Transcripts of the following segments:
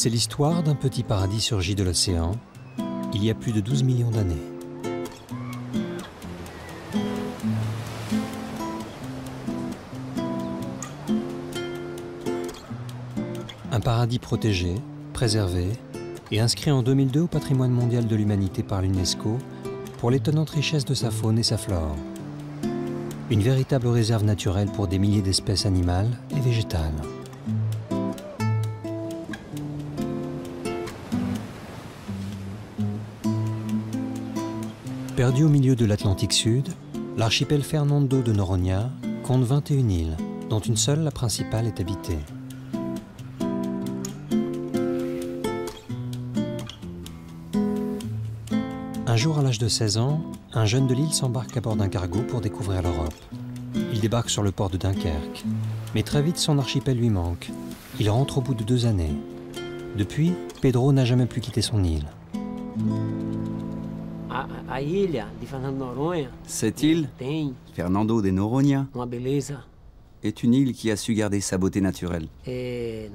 C'est l'histoire d'un petit paradis surgi de l'océan, il y a plus de 12 millions d'années. Un paradis protégé, préservé et inscrit en 2002 au patrimoine mondial de l'humanité par l'UNESCO pour l'étonnante richesse de sa faune et sa flore. Une véritable réserve naturelle pour des milliers d'espèces animales et végétales. Perdu au milieu de l'Atlantique Sud, l'archipel Fernando de Noronha compte 21 îles, dont une seule, la principale, est habitée. Un jour, à l'âge de 16 ans, un jeune de l'île s'embarque à bord d'un cargo pour découvrir l'Europe. Il débarque sur le port de Dunkerque. Mais très vite, son archipel lui manque. Il rentre au bout de 2 années. Depuis, Pedro n'a jamais plus quitté son île. Cette île, Fernando de Noronha, est une île qui a su garder sa beauté naturelle. Une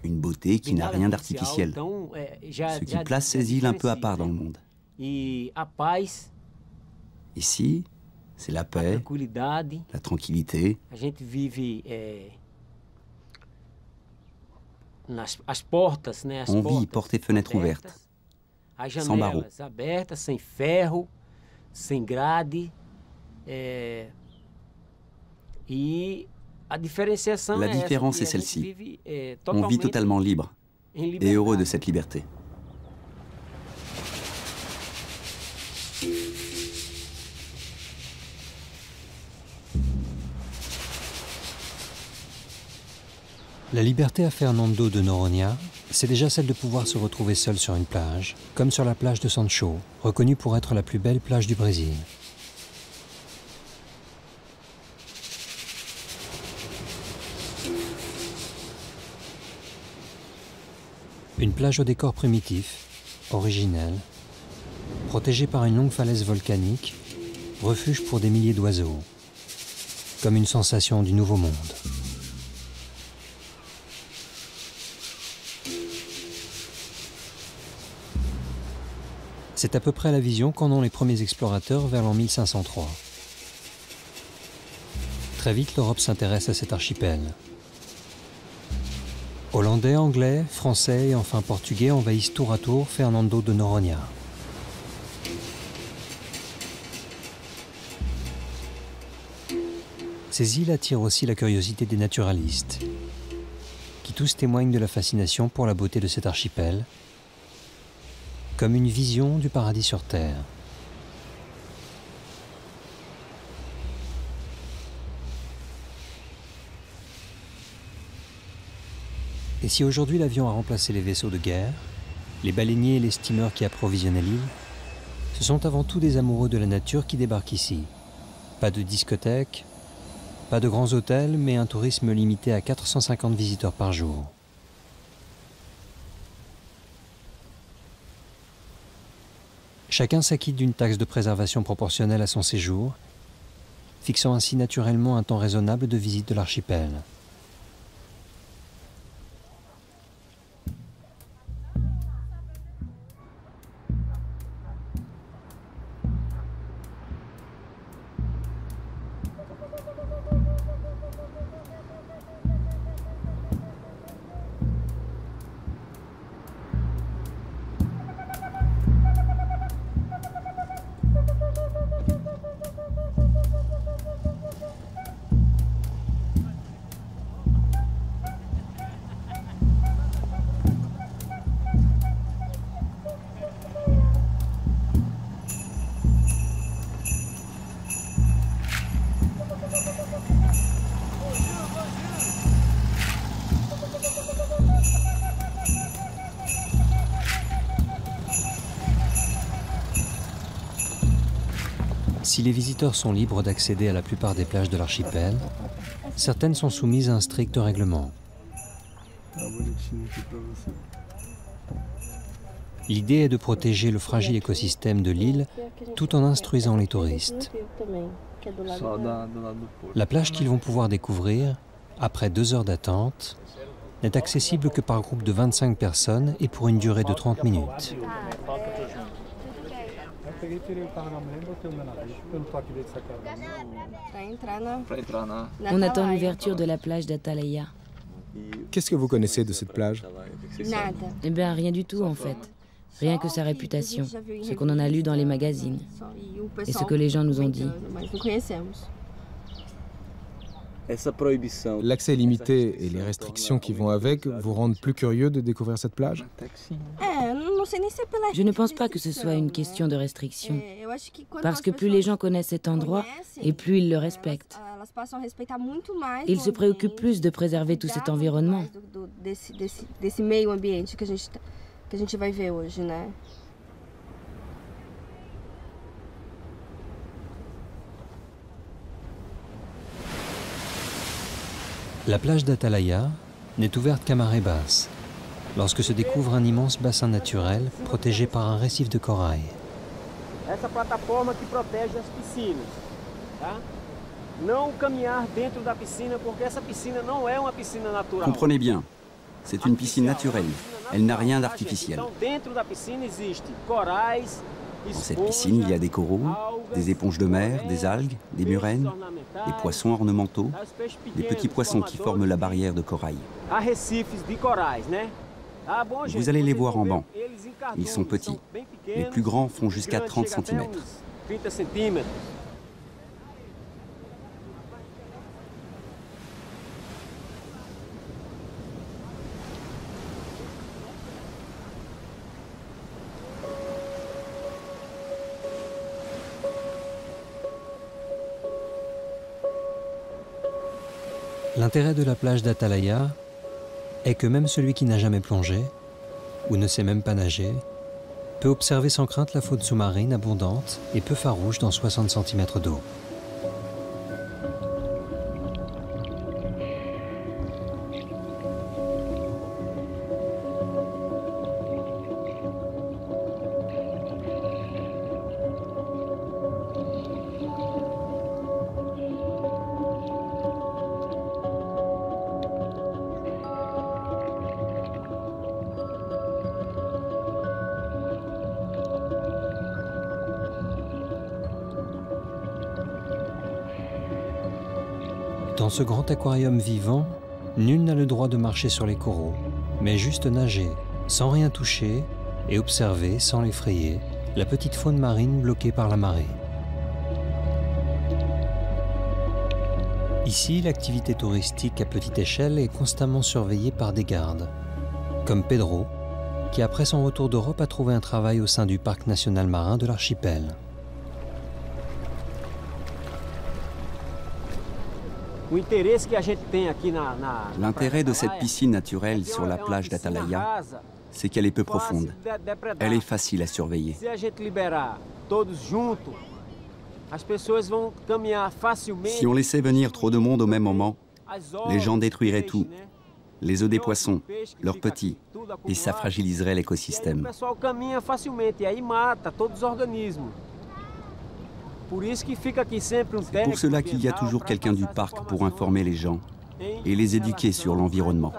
beauté qui n'a rien d'artificiel, ce qui place ces îles un peu à part dans le monde. Ici, c'est la paix, la tranquillité. On vit portes et fenêtres ouvertes, sans barreaux. La différence est celle-ci. On vit totalement libre et heureux de cette liberté. La liberté à Fernando de Noronha, c'est déjà celle de pouvoir se retrouver seul sur une plage, comme sur la plage de Sancho, reconnue pour être la plus belle plage du Brésil. Une plage au décor primitif, originelle, protégée par une longue falaise volcanique, refuge pour des milliers d'oiseaux, comme une sensation du nouveau monde. C'est à peu près la vision qu'en ont les premiers explorateurs vers l'an 1503. Très vite, l'Europe s'intéresse à cet archipel. Hollandais, Anglais, Français et enfin Portugais envahissent tour à tour Fernando de Noronha. Ces îles attirent aussi la curiosité des naturalistes, qui tous témoignent de la fascination pour la beauté de cet archipel, comme une vision du paradis sur Terre. Et si aujourd'hui l'avion a remplacé les vaisseaux de guerre, les baleiniers et les steamers qui approvisionnaient l'île, ce sont avant tout des amoureux de la nature qui débarquent ici. Pas de discothèques, pas de grands hôtels, mais un tourisme limité à 450 visiteurs par jour. Chacun s'acquitte d'une taxe de préservation proportionnelle à son séjour, fixant ainsi naturellement un temps raisonnable de visite de l'archipel. Si les visiteurs sont libres d'accéder à la plupart des plages de l'archipel, certaines sont soumises à un strict règlement. L'idée est de protéger le fragile écosystème de l'île tout en instruisant les touristes. La plage qu'ils vont pouvoir découvrir, après 2 heures d'attente, n'est accessible que par groupe de 25 personnes et pour une durée de 30 minutes. On attend l'ouverture de la plage d'Atalaya. Qu'est-ce que vous connaissez de cette plage? Eh bien, rien du tout en fait. Rien que sa réputation, ce qu'on en a lu dans les magazines et ce que les gens nous ont dit. L'accès limité et les restrictions qui vont avec vous rendent plus curieux de découvrir cette plage? Je ne pense pas que ce soit une question de restriction, parce que plus les gens connaissent cet endroit et plus ils le respectent. Ils se préoccupent plus de préserver tout cet environnement. La plage d'Atalaya n'est ouverte qu'à marée basse, lorsque se découvre un immense bassin naturel protégé par un récif de corail. Essa plataforma qui protège as piscinas, tá? Não caminhar dentro da piscina porque essa piscina não é uma piscina natural. Comprenez bien, c'est une piscine naturelle. Elle n'a rien d'artificiel. Então dentro da piscina existe corais. Dans cette piscine, il y a des coraux, des éponges de mer, des algues, des murènes, des poissons ornementaux, des petits poissons qui forment la barrière de corail. Vous allez les voir en banc. Ils sont petits. Les plus grands font jusqu'à 30 cm. L'intérêt de la plage d'Atalaya est que même celui qui n'a jamais plongé, ou ne sait même pas nager, peut observer sans crainte la faune sous-marine abondante et peu farouche dans 60 cm d'eau. Dans ce grand aquarium vivant, nul n'a le droit de marcher sur les coraux, mais juste nager, sans rien toucher, et observer, sans l'effrayer, la petite faune marine bloquée par la marée. Ici, l'activité touristique à petite échelle est constamment surveillée par des gardes, comme Pedro, qui après son retour d'Europe a trouvé un travail au sein du parc national marin de l'archipel. L'intérêt de cette piscine naturelle sur la plage d'Atalaya, c'est qu'elle est peu profonde. Elle est facile à surveiller. Si on laissait venir trop de monde au même moment, les gens détruiraient tout. Les œufs des poissons, leurs petits, et ça fragiliserait l'écosystème. C'est pour cela qu'il y a toujours quelqu'un du parc pour informer les gens et les éduquer sur l'environnement.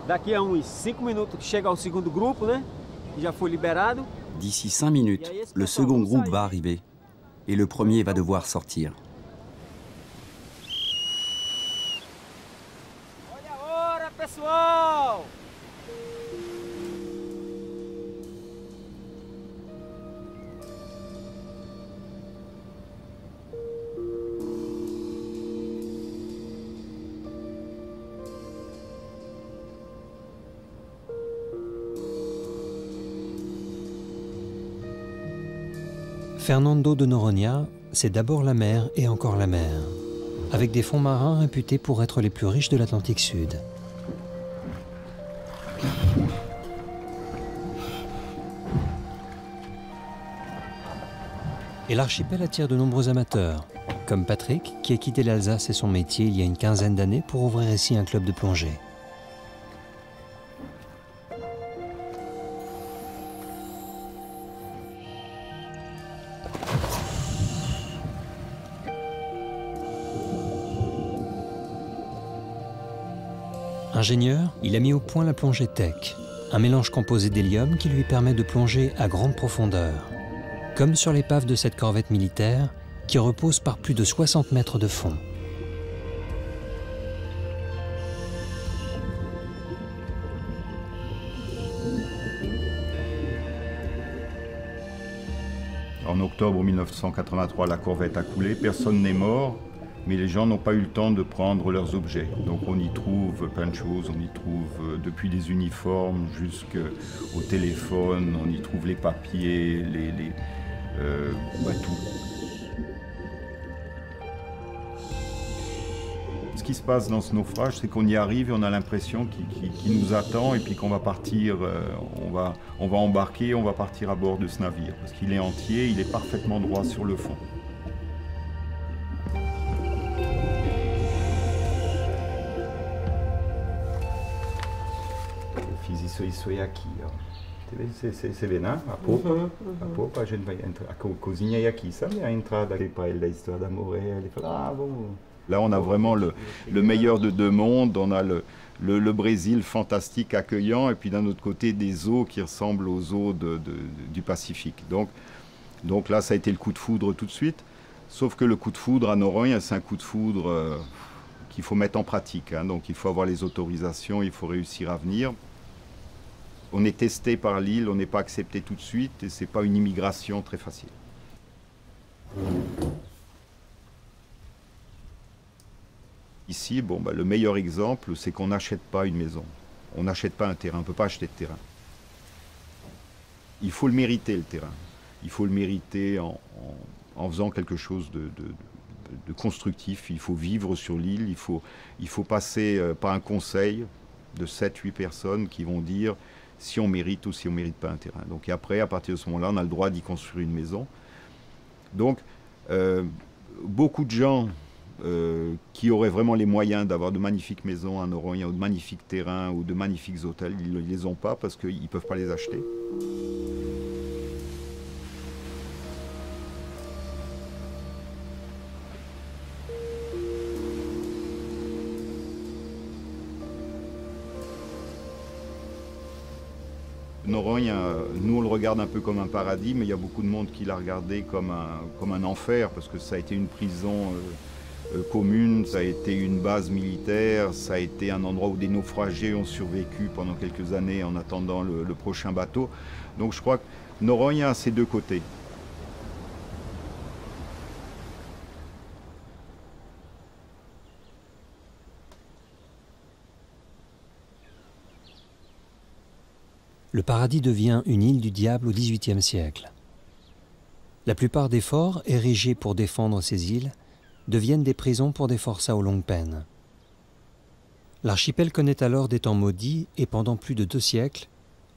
Daqui a uns 5 minutos que chega ao segundo grupo, né? Que já foi liberado. D'ici 5 minutes, le second groupe va arriver et le premier va devoir sortir. Olha a hora, pessoal! Fernando de Noronha, c'est d'abord la mer et encore la mer, avec des fonds marins réputés pour être les plus riches de l'Atlantique Sud. Et l'archipel attire de nombreux amateurs, comme Patrick, qui a quitté l'Alsace et son métier il y a une quinzaine d'années pour ouvrir ici un club de plongée. Ingénieur, il a mis au point la plongée Tech, un mélange composé d'hélium qui lui permet de plonger à grande profondeur, comme sur l'épave de cette corvette militaire qui repose par plus de 60 mètres de fond. En octobre 1983, la corvette a coulé, personne n'est mort, mais les gens n'ont pas eu le temps de prendre leurs objets. Donc on y trouve plein de choses, on y trouve depuis des uniformes jusqu'au téléphone, on y trouve les papiers, tout. Ce qui se passe dans ce naufrage, c'est qu'on y arrive et on a l'impression qu'il nous attend et puis qu'on va partir, on va embarquer, on va partir à bord de ce navire. Parce qu'il est entier, il est parfaitement droit sur le fond. Isso aqui, ó. Você vê, né? A popa, a gente vai entrar. A cozinha é aqui, sabe? A entrada aqui para ele da histoire d'amour. Ele fala, ah, vamos. Là, on a vraiment le meilleur de deux mondes. On a le Brésil fantastique, accueillant, et puis d'un autre côté, des eaux qui ressemblent aux eaux du Pacifique. Donc là, ça a été le coup de foudre tout de suite. Sauf que le coup de foudre à Noronha, c'est un coup de foudre qu'il faut mettre en pratique. Hein. Donc il faut avoir les autorisations, il faut réussir à venir. On est testé par l'île, on n'est pas accepté tout de suite et ce n'est pas une immigration très facile. Ici, le meilleur exemple, c'est qu'on n'achète pas une maison. On n'achète pas un terrain, on ne peut pas acheter de terrain. Il faut le mériter, le terrain. Il faut le mériter en faisant quelque chose de constructif. Il faut vivre sur l'île, il faut passer par un conseil de 7-8 personnes qui vont dire si on mérite ou si on ne mérite pas un terrain. Donc et après, à partir de ce moment-là, on a le droit d'y construire une maison. Donc, beaucoup de gens qui auraient vraiment les moyens d'avoir de magnifiques maisons à Noronha ou de magnifiques terrains ou de magnifiques hôtels, ils ne les ont pas parce qu'ils ne peuvent pas les acheter. Noronha, nous on le regarde un peu comme un paradis, mais il y a beaucoup de monde qui l'a regardé comme un enfer, parce que ça a été une prison commune, ça a été une base militaire, ça a été un endroit où des naufragés ont survécu pendant quelques années en attendant le prochain bateau. Donc je crois que Noronha a ses deux côtés. Le paradis devient une île du diable au XVIIIe siècle. La plupart des forts, érigés pour défendre ces îles, deviennent des prisons pour des forçats aux longues peines. L'archipel connaît alors des temps maudits et pendant plus de 2 siècles,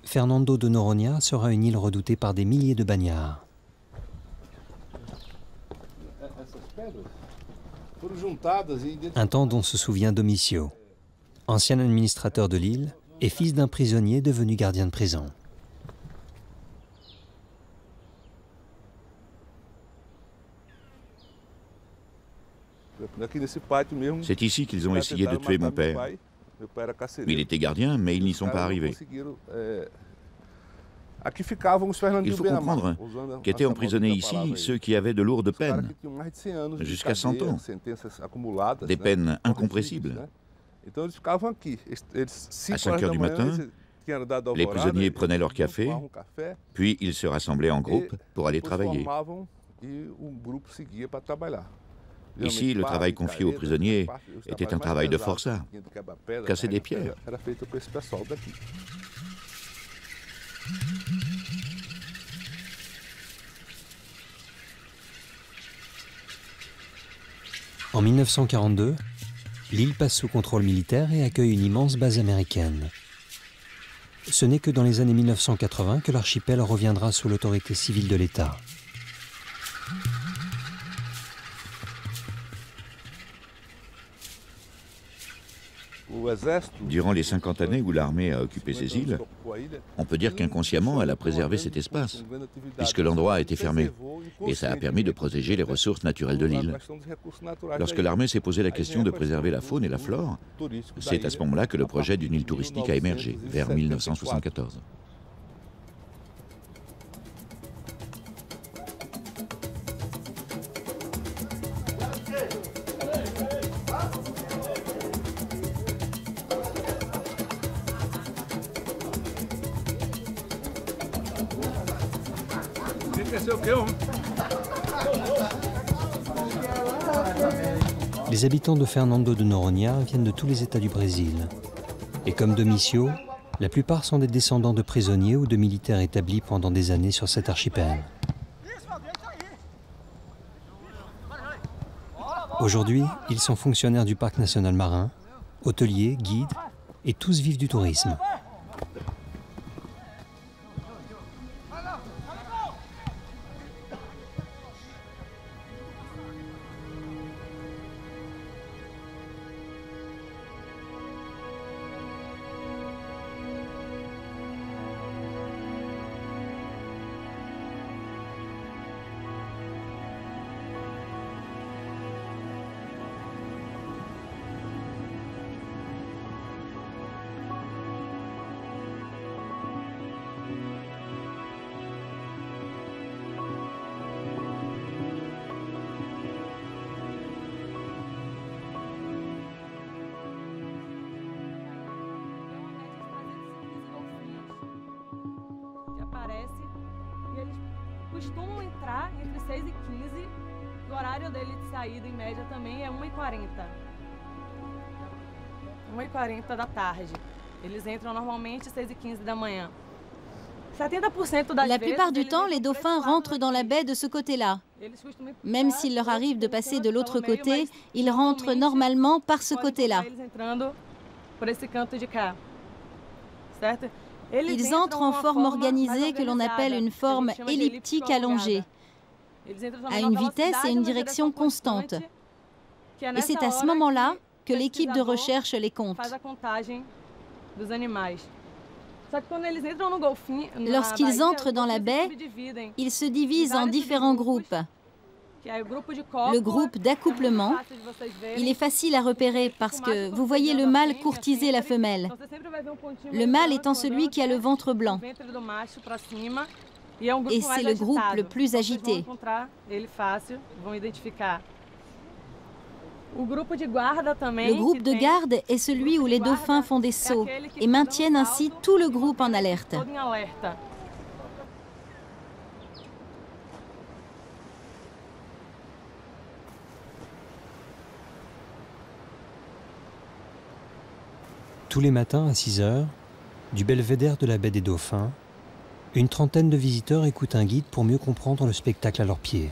Fernando de Noronha sera une île redoutée par des milliers de bagnards. Un temps dont se souvient Domicio, ancien administrateur de l'île et fils d'un prisonnier devenu gardien de prison. C'est ici qu'ils ont essayé de tuer mon père. Il était gardien, mais ils n'y sont pas arrivés. Il faut comprendre qu'étaient emprisonnés ici ceux qui avaient de lourdes peines, jusqu'à 100 ans, des peines incompressibles. À 5 heures du matin, les prisonniers prenaient leur café, puis ils se rassemblaient en groupe pour aller travailler. Ici, le travail confié aux prisonniers était un travail de forçat, casser des pierres. En 1942, l'île passe sous contrôle militaire et accueille une immense base américaine. Ce n'est que dans les années 1980 que l'archipel reviendra sous l'autorité civile de l'État. Durant les 50 années où l'armée a occupé ces îles, on peut dire qu'inconsciemment, elle a préservé cet espace, puisque l'endroit a été fermé, et ça a permis de protéger les ressources naturelles de l'île. Lorsque l'armée s'est posé la question de préserver la faune et la flore, c'est à ce moment-là que le projet d'une île touristique a émergé, vers 1974. Les habitants de Fernando de Noronha viennent de tous les États du Brésil. Et comme Domicio, la plupart sont des descendants de prisonniers ou de militaires établis pendant des années sur cet archipel. Aujourd'hui, ils sont fonctionnaires du parc national marin, hôteliers, guides, et tous vivent du tourisme. Costumam entrar entre 6 e 15, o horário dele de saída em média também é 1h40. 1h40 da tarde. Eles entram normalmente 6 e 15 da manhã. 70% das La plupart du temps, les dauphins rentrent dans la baie de ce côté-là. Même s'il leur arrive de passer de l'autre côté, ils rentrent normalement par ce côté-là. Ils entrent en forme organisée que l'on appelle une forme elliptique allongée, à une vitesse et une direction constante. Et c'est à ce moment-là que l'équipe de recherche les compte. Lorsqu'ils entrent dans la baie, ils se divisent en différents groupes. Le groupe d'accouplement, il est facile à repérer parce que vous voyez le mâle courtiser la femelle. Le mâle étant celui qui a le ventre blanc. Et c'est le groupe le plus agité. Le groupe de garde est celui où les dauphins font des sauts et maintiennent ainsi tout le groupe en alerte. Tous les matins à 6 heures, du belvédère de la baie des Dauphins, une trentaine de visiteurs écoutent un guide pour mieux comprendre le spectacle à leurs pieds.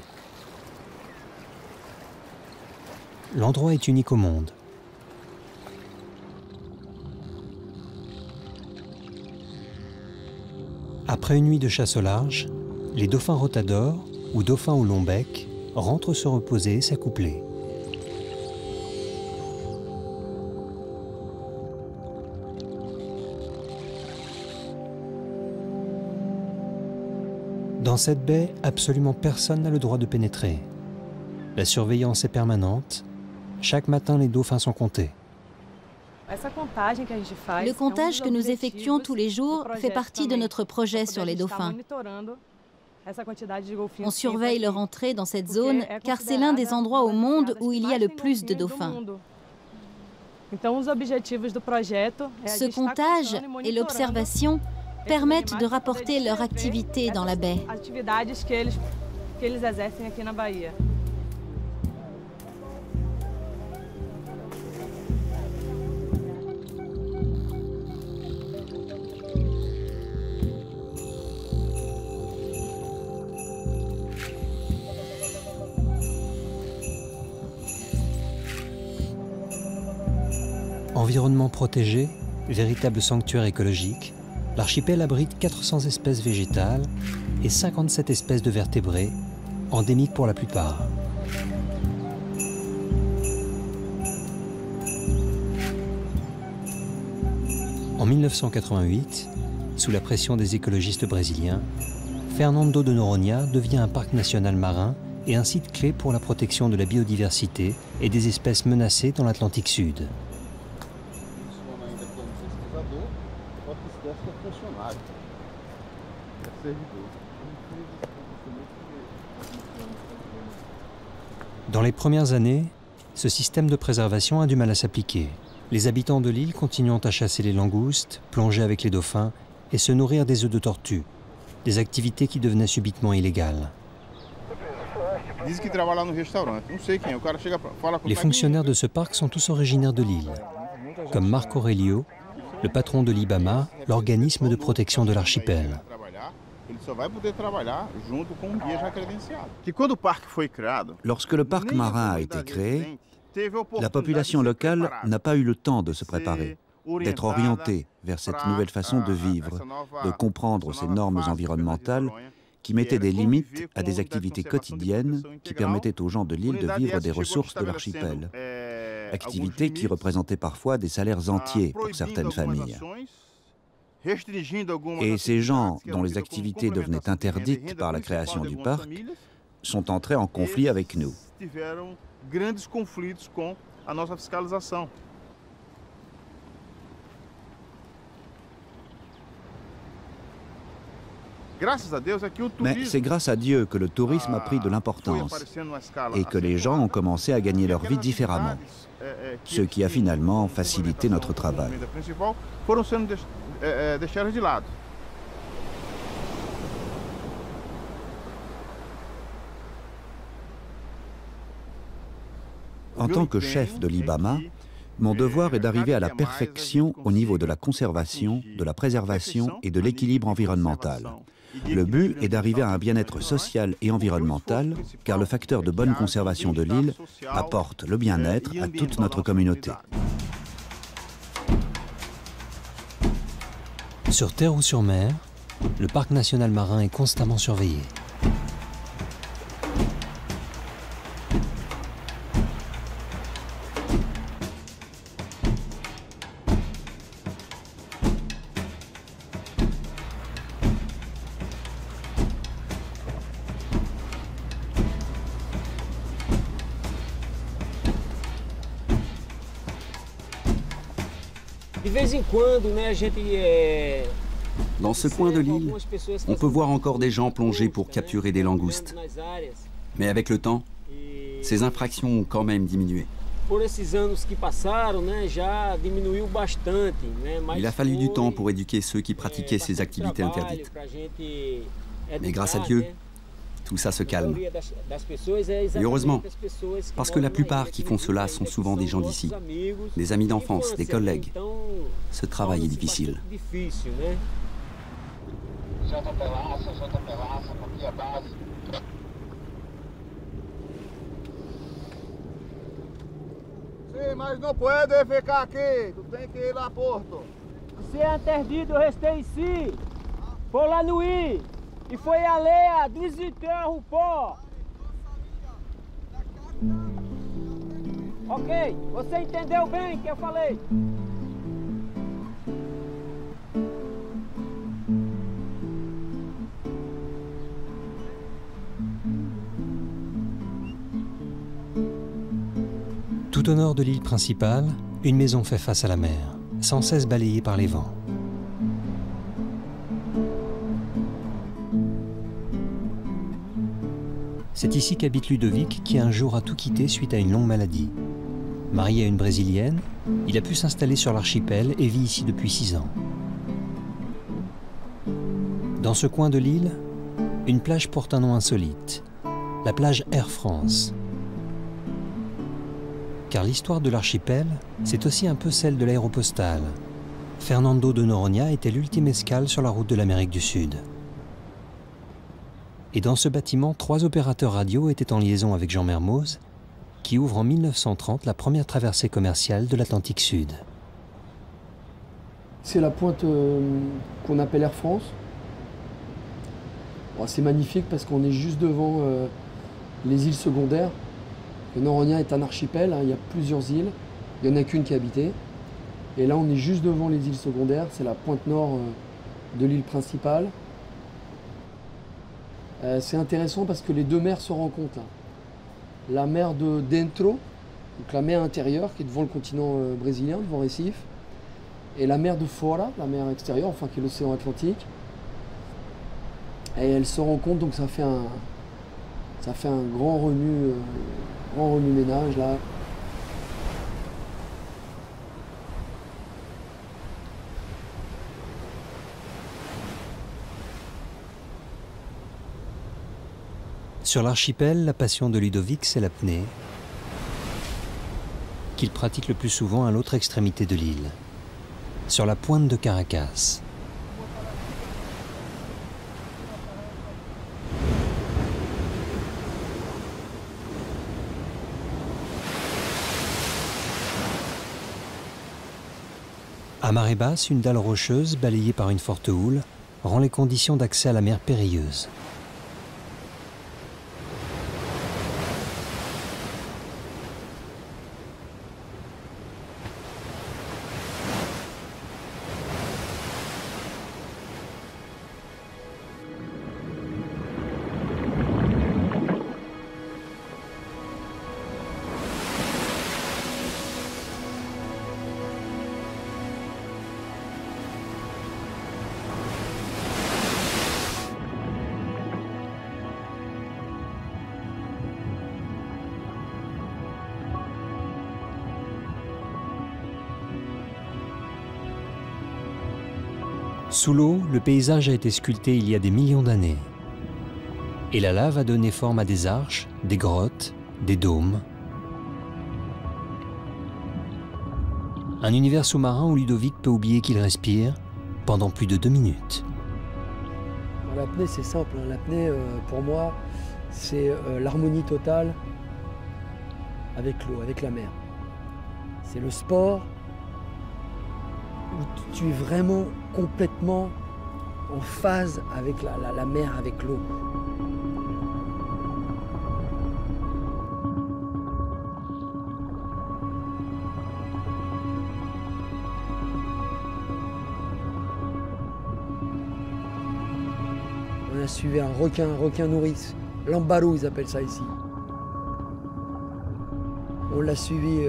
L'endroit est unique au monde. Après une nuit de chasse au large, les dauphins rotadors, ou dauphins au long bec, rentrent se reposer et s'accoupler. Dans cette baie, absolument personne n'a le droit de pénétrer. La surveillance est permanente. Chaque matin, les dauphins sont comptés. Le comptage que nous effectuons tous les jours fait partie de notre projet sur les dauphins. On surveille leur entrée dans cette zone car c'est l'un des endroits au monde où il y a le plus de dauphins. Ce comptage et l'observation permettent de rapporter leur activité dans la baie. Environnement protégé, véritable sanctuaire écologique, l'archipel abrite 400 espèces végétales et 57 espèces de vertébrés, endémiques pour la plupart. En 1988, sous la pression des écologistes brésiliens, Fernando de Noronha devient un parc national marin et un site clé pour la protection de la biodiversité et des espèces menacées dans l'Atlantique Sud. Dans les premières années, ce système de préservation a du mal à s'appliquer. Les habitants de l'île continuant à chasser les langoustes, plonger avec les dauphins et se nourrir des œufs de tortue, des activités qui devenaient subitement illégales. Les fonctionnaires de ce parc sont tous originaires de l'île, comme Marco Aurelio, le patron de l'IBAMA, l'organisme de protection de l'archipel. Lorsque le parc marin a été créé, la population locale n'a pas eu le temps de se préparer, d'être orientée vers cette nouvelle façon de vivre, de comprendre ces normes environnementales qui mettaient des limites à des activités quotidiennes qui permettaient aux gens de l'île de vivre des ressources de l'archipel. Activités qui représentaient parfois des salaires entiers pour certaines familles. Et ces gens, dont les activités devenaient interdites par la création du parc, sont entrés en conflit avec nous. Mais c'est grâce à Dieu que le tourisme a pris de l'importance et que les gens ont commencé à gagner leur vie différemment, ce qui a finalement facilité notre travail. En tant que chef de l'IBAMA, mon devoir est d'arriver à la perfection au niveau de la conservation, de la préservation et de l'équilibre environnemental. Le but est d'arriver à un bien-être social et environnemental, car le facteur de bonne conservation de l'île apporte le bien-être à toute notre communauté. Sur terre ou sur mer, le parc national marin est constamment surveillé. Dans ce coin de l'île, on peut voir encore des gens plonger pour capturer des langoustes. Mais avec le temps, ces infractions ont quand même diminué. Il a fallu du temps pour éduquer ceux qui pratiquaient ces activités interdites. Mais grâce à Dieu, tout ça se calme. Et heureusement, parce que la plupart qui font cela sont souvent des gens d'ici, des amis d'enfance, des collègues. Ce travail est difficile. Sim, mas não pode ficar aqui. Tu tem que ir lá, Porto. Se é interdido, eu restei ici. Foi lá no I. E foi a lei do desenterro, pô. Ok, você entendeu bem o que eu falei? Tout au nord de l'île principale, une maison fait face à la mer, sans cesse balayée par les vents. C'est ici qu'habite Ludovic, qui un jour a tout quitté suite à une longue maladie. Marié à une Brésilienne, il a pu s'installer sur l'archipel et vit ici depuis 6 ans. Dans ce coin de l'île, une plage porte un nom insolite, la plage Air France. Car l'histoire de l'archipel, c'est aussi un peu celle de l'aéropostale. Fernando de Noronha était l'ultime escale sur la route de l'Amérique du Sud. Et dans ce bâtiment, 3 opérateurs radio étaient en liaison avec Jean Mermoz, qui ouvre en 1930 la première traversée commerciale de l'Atlantique Sud. C'est la pointe qu'on appelle Air France. Bon, c'est magnifique parce qu'on est juste devant les îles secondaires. Le Noronha est un archipel, hein, il y a plusieurs îles, il n'y en a qu'une qui est habitée. Et là, on est juste devant les îles secondaires. C'est la pointe nord de l'île principale. C'est intéressant parce que les deux mers se rencontrent là. La mer de Dentro, donc la mer intérieure qui est devant le continent brésilien, devant Recife, et la mer de Fora, la mer extérieure, enfin qui est l'océan Atlantique. Et elles se rencontrent, donc ça fait un grand remue-ménage là. Sur l'archipel, la passion de Ludovic, c'est l'apnée, qu'il pratique le plus souvent à l'autre extrémité de l'île, sur la pointe de Caracas. À marée basse, une dalle rocheuse balayée par une forte houle rend les conditions d'accès à la mer périlleuses. Sous l'eau, le paysage a été sculpté il y a des millions d'années. Et la lave a donné forme à des arches, des grottes, des dômes. Un univers sous-marin où Ludovic peut oublier qu'il respire pendant plus de 2 minutes. L'apnée, c'est simple. L'apnée, pour moi, c'est l'harmonie totale avec l'eau, avec la mer. C'est le sport où tu es vraiment complètement en phase avec la mer, avec l'eau. On a suivi un requin nourrice, l'ambaro ils appellent ça ici. On l'a suivi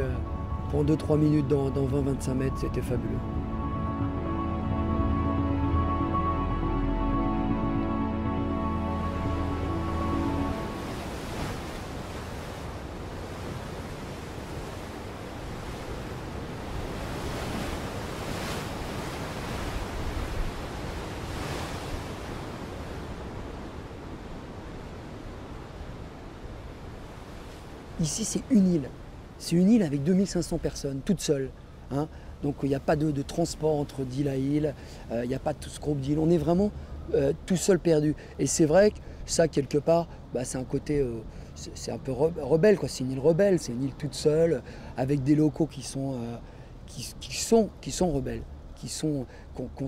pendant 2-3 minutes dans 20-25 mètres, c'était fabuleux. Ici, c'est une île. C'est une île avec 2500 personnes, toute seule. Hein. Donc, il n'y a pas de transport entre d'île à île. Il n'y a pas de tout ce groupe d'îles. On est vraiment tout seul perdu. Et c'est vrai que ça, quelque part, bah, c'est un côté... c'est un peu rebelle, quoi. C'est une île rebelle. C'est une île toute seule, avec des locaux qui sont rebelles. Qui ont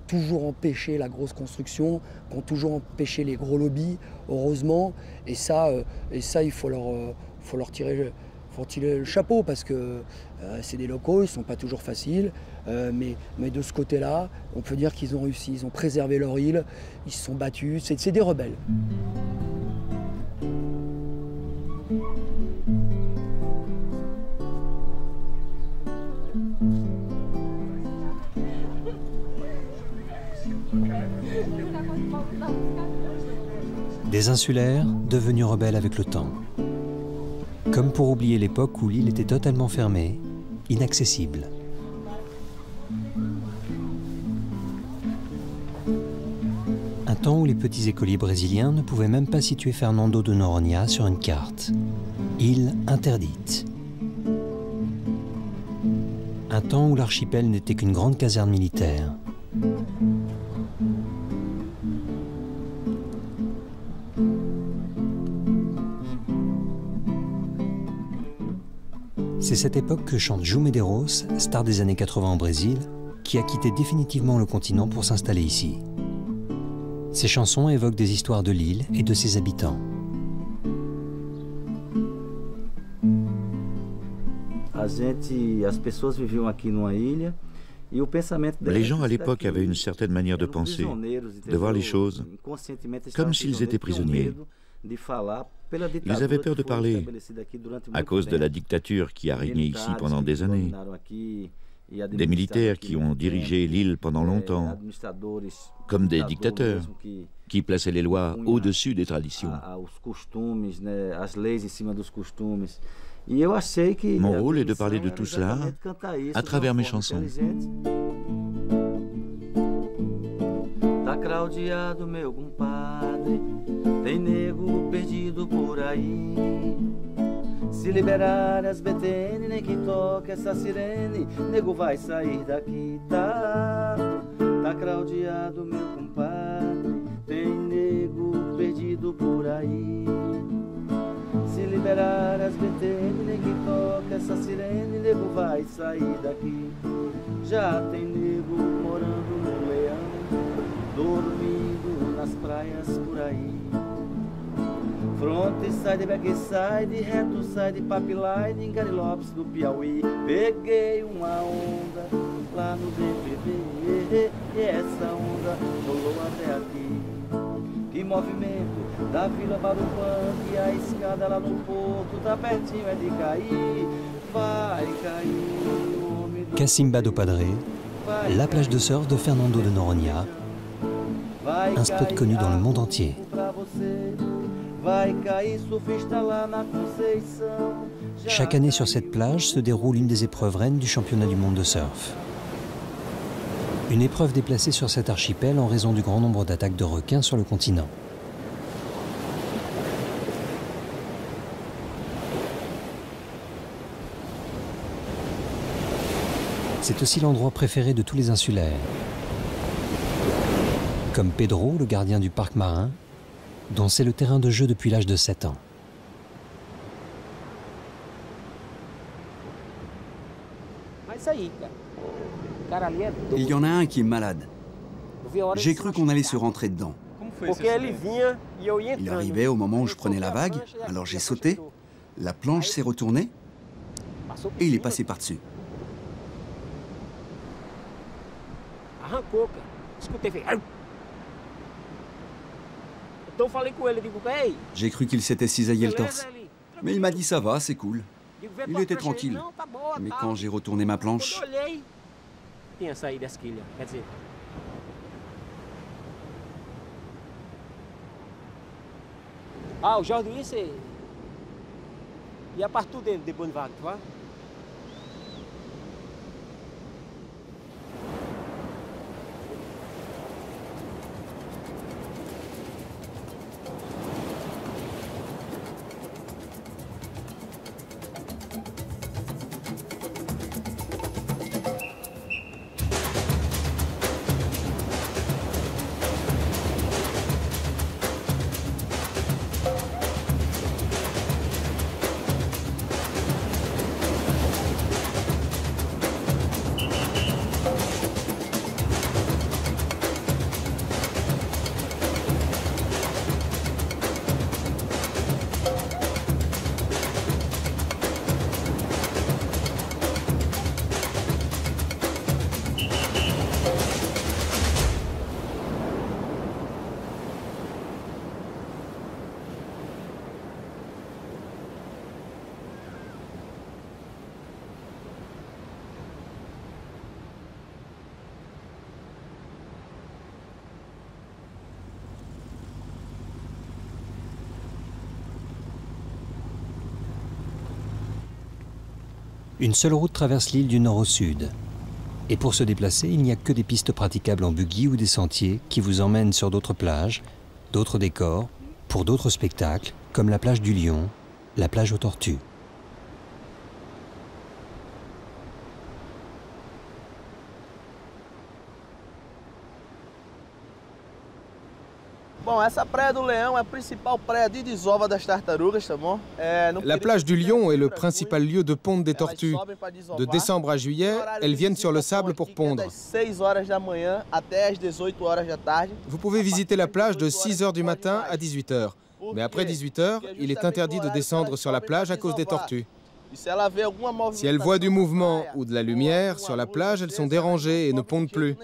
toujours empêché la grosse construction, qui ont toujours empêché les gros lobbies, heureusement. Et ça il faut leur tirer le chapeau parce que c'est des locaux, ils ne sont pas toujours faciles. Mais de ce côté-là, on peut dire qu'ils ont réussi, ils ont préservé leur île, ils se sont battus, c'est des rebelles. Des insulaires devenus rebelles avec le temps. Comme pour oublier l'époque où l'île était totalement fermée, inaccessible. Un temps où les petits écoliers brésiliens ne pouvaient même pas situer Fernando de Noronha sur une carte. Île interdite. Un temps où l'archipel n'était qu'une grande caserne militaire. C'est cette époque que chante Ju Medeiros, star des années 80 au Brésil, qui a quitté définitivement le continent pour s'installer ici. Ses chansons évoquent des histoires de l'île et de ses habitants. As pessoas viviam aqui numa ilha Les gens à l'époque avaient une certaine manière de penser, de voir les choses, comme s'ils étaient prisonniers. Ils avaient peur de parler, à cause de la dictature qui a régné ici pendant des années, des militaires qui ont dirigé l'île pendant longtemps, comme des dictateurs, qui plaçaient les lois au-dessus des traditions. Mon rôle est de parler de tout cela à travers mes chansons. Tá craudiado, meu compadre, tem nego perdido por aí. Se liberar as BTN, nem que toque essa sirene, nego vai sair daqui, tá? Tá craudiado, meu compadre, tem nego perdido por aí. Se liberar as BTN, nem que toque essa sirene, nego vai sair daqui. Já tem nego morando no Leão, dormindo nas praias por aí. Frontside, backside, reto side, pipeline, em Garilopes do Piauí. Peguei uma onda lá no DPV e essa onda rolou até aqui. Que movimento da Vila Barubã, que a escada lá no porto tá pertinho é de cair. Vai cair o homem do... Cacimba do Padre, la plage de surf de Fernando de Noronha, un spot connu dans le monde entier. Chaque année sur cette plage se déroule une des épreuves reines du championnat du monde de surf. Une épreuve déplacée sur cet archipel en raison du grand nombre d'attaques de requins sur le continent. C'est aussi l'endroit préféré de tous les insulaires. Comme Pedro, le gardien du parc marin, dont c'est le terrain de jeu depuis l'âge de 7 ans. Il y en a un qui est malade. J'ai cru qu'on allait se rentrer dedans. Il arrivait au moment où je prenais la vague, alors j'ai sauté, la planche s'est retournée et il est passé par-dessus. J'ai cru qu'il s'était cisaillé le torse. Mais il m'a dit ça va, c'est cool. Il était tranquille. Mais quand j'ai retourné ma planche... Ah, aujourd'hui, c'est... Il y a partout des bonnes vagues, tu vois. Une seule route traverse l'île du nord au sud. Et pour se déplacer, il n'y a que des pistes praticables en buggy ou des sentiers qui vous emmènent sur d'autres plages, d'autres décors, pour d'autres spectacles, comme la plage du Lion, la plage aux tortues. La plage du Lion est le principal lieu de ponte des tortues. De décembre à juillet, elles viennent sur le sable pour pondre. Vous pouvez visiter la plage de 6 h du matin à 18 h. Mais après 18 h, il est interdit de descendre sur la plage à cause des tortues. Si elles voient du mouvement ou de la lumière sur la plage, elles sont dérangées et ne pondent plus.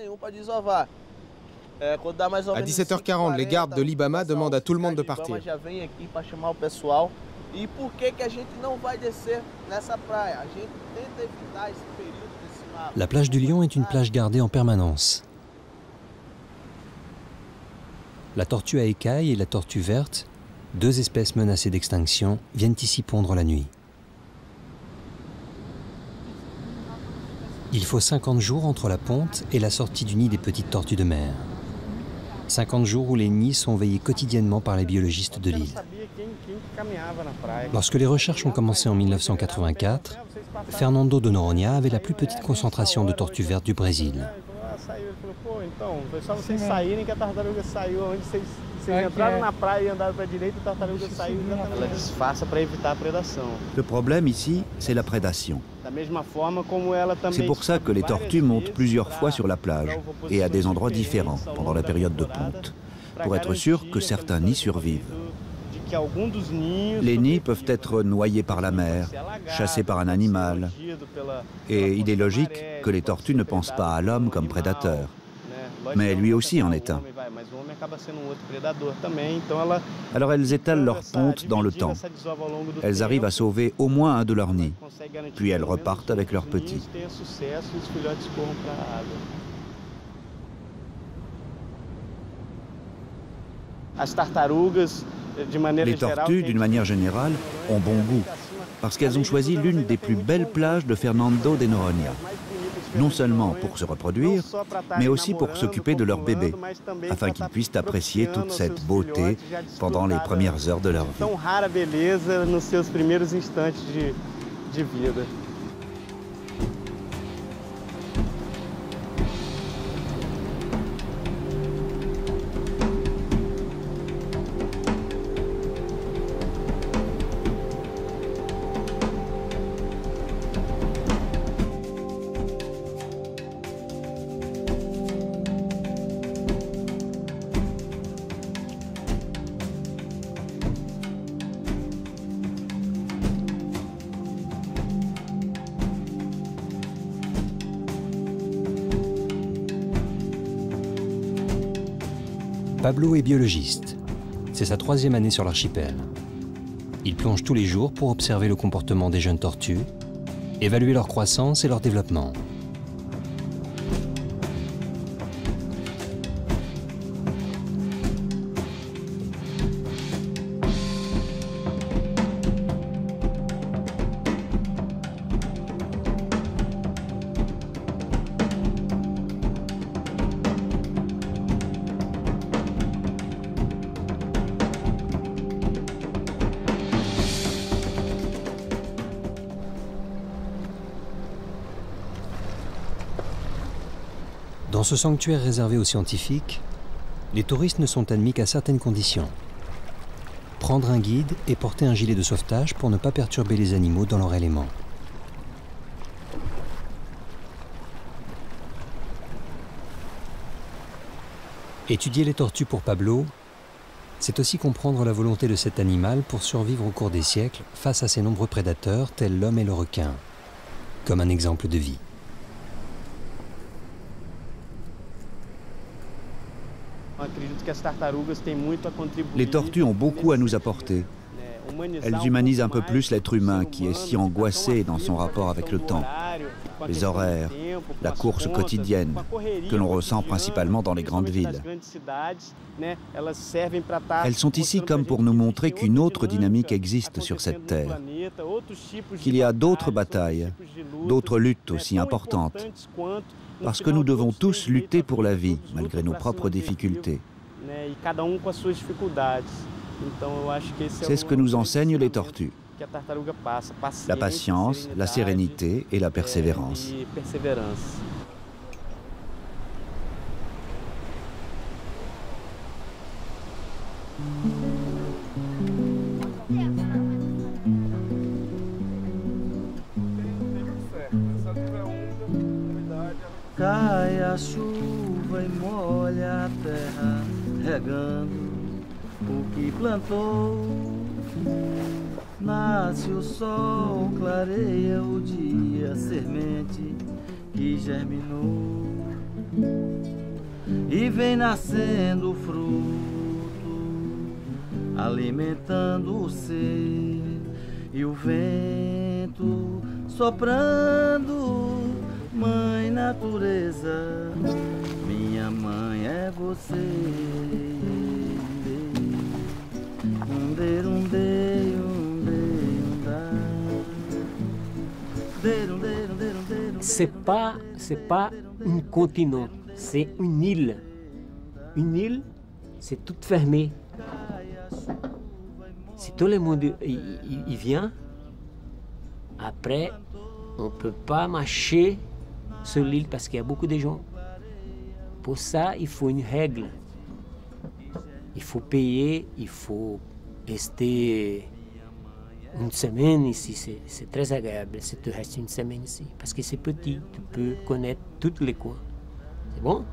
À 17h40, les gardes de l'Ibama demandent à tout le monde de partir. La plage du Lion est une plage gardée en permanence. La tortue à écailles et la tortue verte, deux espèces menacées d'extinction, viennent ici pondre la nuit. Il faut 50 jours entre la ponte et la sortie du nid des petites tortues de mer. 50 jours où les nids sont veillés quotidiennement par les biologistes de l'île. Lorsque les recherches ont commencé en 1984, Fernando de Noronha avait la plus petite concentration de tortues vertes du Brésil. Le problème ici, c'est la prédation. C'est pour ça que les tortues montent plusieurs fois sur la plage et à des endroits différents pendant la période de ponte, pour être sûr que certains nids survivent. Les nids peuvent être noyés par la mer, chassés par un animal, et il est logique que les tortues ne pensent pas à l'homme comme prédateur. Mais lui aussi en est un. Alors elles étalent leur ponte dans le temps. Elles arrivent à sauver au moins un de leurs nids, puis elles repartent avec leurs petits. Les tortues, d'une manière générale, ont bon goût, parce qu'elles ont choisi l'une des plus belles plages de Fernando de Noronha. Non seulement pour se reproduire, mais aussi pour s'occuper de leurs bébés, afin qu'ils puissent apprécier toute cette beauté pendant les premières heures de leur vie. Pablo est biologiste. C'est sa 3e année sur l'archipel. Il plonge tous les jours pour observer le comportement des jeunes tortues, évaluer leur croissance et leur développement. Dans ce sanctuaire réservé aux scientifiques, les touristes ne sont admis qu'à certaines conditions. Prendre un guide et porter un gilet de sauvetage pour ne pas perturber les animaux dans leur élément. Étudier les tortues pour Pablo, c'est aussi comprendre la volonté de cet animal pour survivre au cours des siècles face à ses nombreux prédateurs tels l'homme et le requin, comme un exemple de vie. Les tortues ont beaucoup à nous apporter. Elles humanisent un peu plus l'être humain qui est si angoissé dans son rapport avec le temps, les horaires, la course quotidienne que l'on ressent principalement dans les grandes villes. Elles sont ici comme pour nous montrer qu'une autre dynamique existe sur cette terre, qu'il y a d'autres batailles, d'autres luttes aussi importantes, parce que nous devons tous lutter pour la vie, malgré nos propres difficultés. C'est ce que nous enseignent les tortues. La patience, la sérénité et la persévérance. Cai a chuva e molha a terra, regando o que plantou. Nasce o sol, clareia o dia, semente que germinou e vem nascendo o fruto, alimentando o ser, e o vento soprando. Mãe natureza, minha mãe é você. C'est pas un continent, c'est une île. Une île, c'est tout fermé. Si tout le monde y vient, après, on ne peut pas marcher sur l'île parce qu'il y a beaucoup de gens. Pour ça, il faut une règle. Il faut payer, il faut rester une semaine ici. C'est très agréable si tu restes une semaine ici. Parce que c'est petit, tu peux connaître tous les coins. C'est bon?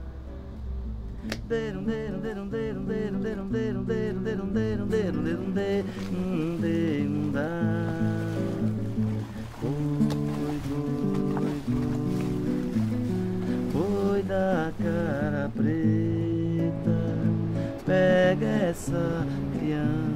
Foi da cara preta, pega essa criança.